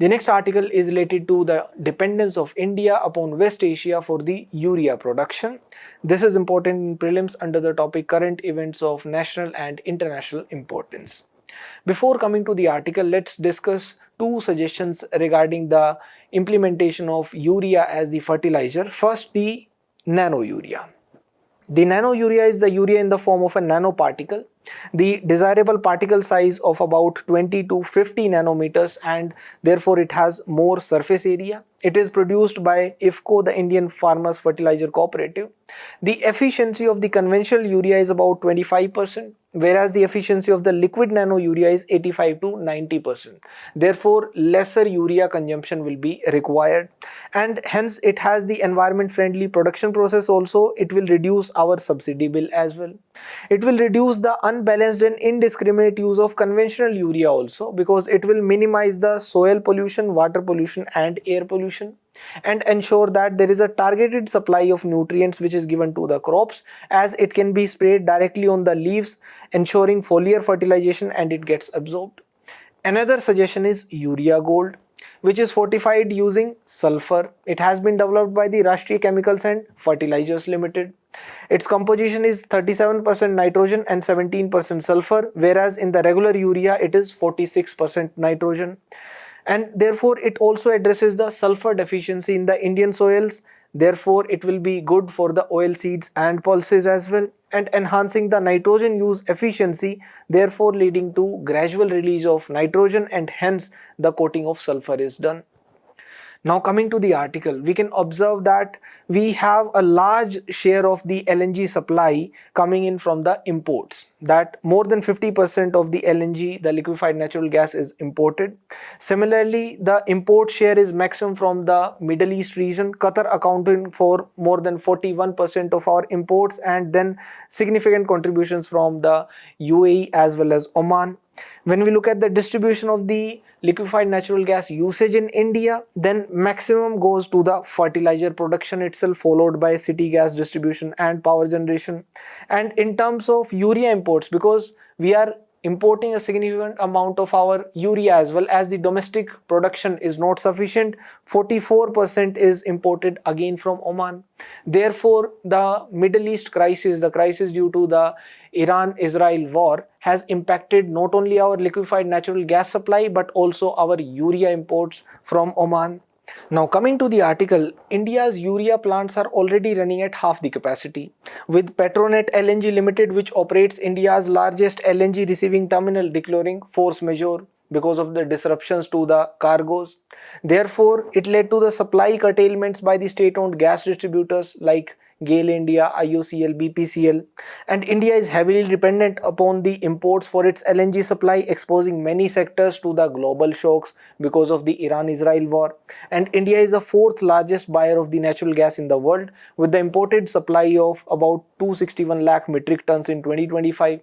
The next article is related to the dependence of India upon West Asia for the urea production. This is important in prelims under the topic current events of national and international importance. Before coming to the article, let's discuss two suggestions regarding the implementation of urea as the fertilizer. First, the nano urea. The nano urea is the urea in the form of a nanoparticle. The desirable particle size of about 20 to 50 nanometers, and therefore it has more surface area. It is produced by IFFCO, the Indian Farmers Fertilizer Cooperative. The efficiency of the conventional urea is about 25%, whereas the efficiency of the liquid nano urea is 85 to 90%. Therefore, lesser urea consumption will be required, and hence it has the environment friendly production process also. It will reduce our subsidy bill as well. It will reduce the unbalanced and indiscriminate use of conventional urea also, because it will minimize the soil pollution, water pollution and air pollution, and ensure that there is a targeted supply of nutrients which is given to the crops, as it can be sprayed directly on the leaves, ensuring foliar fertilization, and it gets absorbed. Another suggestion is Urea Gold, which is fortified using sulfur. It has been developed by the Rashtriya Chemicals and Fertilizers Limited. Its composition is 37% nitrogen and 17% sulfur, whereas in the regular urea it is 46% nitrogen. And therefore it also addresses the sulfur deficiency in the Indian soils. Therefore it will be good for the oil seeds and pulses as well, and enhancing the nitrogen use efficiency, therefore leading to gradual release of nitrogen, and hence the coating of sulfur is done. Now coming to the article, we can observe that we have a large share of the LNG supply coming in from the imports, that more than 50% of the LNG, the liquefied natural gas, is imported. Similarly, the import share is maximum from the Middle East region, Qatar accounting for more than 41% of our imports, and then significant contributions from the UAE as well as Oman. When we look at the distribution of the liquefied natural gas usage in India, then maximum goes to the fertilizer production itself, followed by city gas distribution and power generation. And in terms of urea imports, because we are importing a significant amount of our urea as well, as the domestic production is not sufficient, 44% is imported again from Oman. Therefore, the Middle East crisis, the crisis due to the Iran-Israel war, has impacted not only our liquefied natural gas supply but also our urea imports from Oman. Now coming to the article, India's urea plants are already running at half the capacity, with Petronet LNG Limited, which operates India's largest LNG receiving terminal, declaring force majeure because of the disruptions to the cargoes. Therefore, it led to the supply curtailments by the state-owned gas distributors like GAIL India, IOCL, BPCL, and India is heavily dependent upon the imports for its LNG supply, exposing many sectors to the global shocks because of the Iran-Israel war. And India is the fourth largest buyer of the natural gas in the world, with the imported supply of about 261 lakh metric tons in 2025.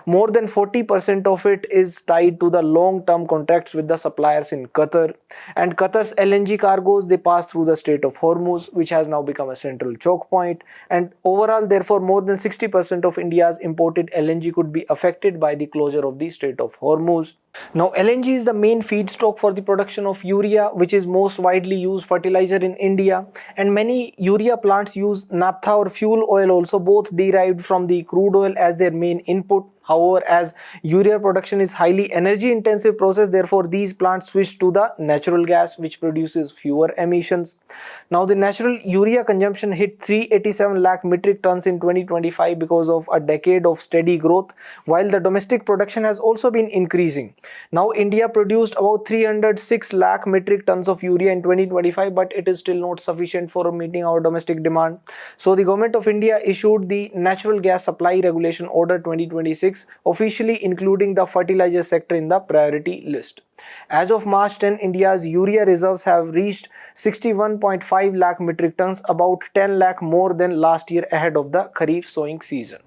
More than 40% of it is tied to the long-term contracts with the suppliers in Qatar, and Qatar's LNG cargoes, they pass through the Strait of Hormuz, which has now become a central choke point, and overall therefore more than 60% of India's imported LNG could be affected by the closure of the Strait of Hormuz. Now LNG is the main feedstock for the production of urea, which is most widely used fertilizer in India, and many urea plants use naphtha or fuel oil also, both derived from the crude oil, as their main input. However, as urea production is highly energy intensive process, therefore these plants switch to the natural gas, which produces fewer emissions. Now the natural urea consumption hit 387 lakh metric tons in 2025 because of a decade of steady growth, while the domestic production has also been increasing. Now India produced about 306 lakh metric tons of urea in 2025, but it is still not sufficient for meeting our domestic demand. So the government of India issued the Natural Gas Supply Regulation Order 2026, officially including the fertilizer sector in the priority list. As of March 10, India's urea reserves have reached 61.5 lakh metric tons, about 10 lakh more than last year ahead of the Kharif sowing season.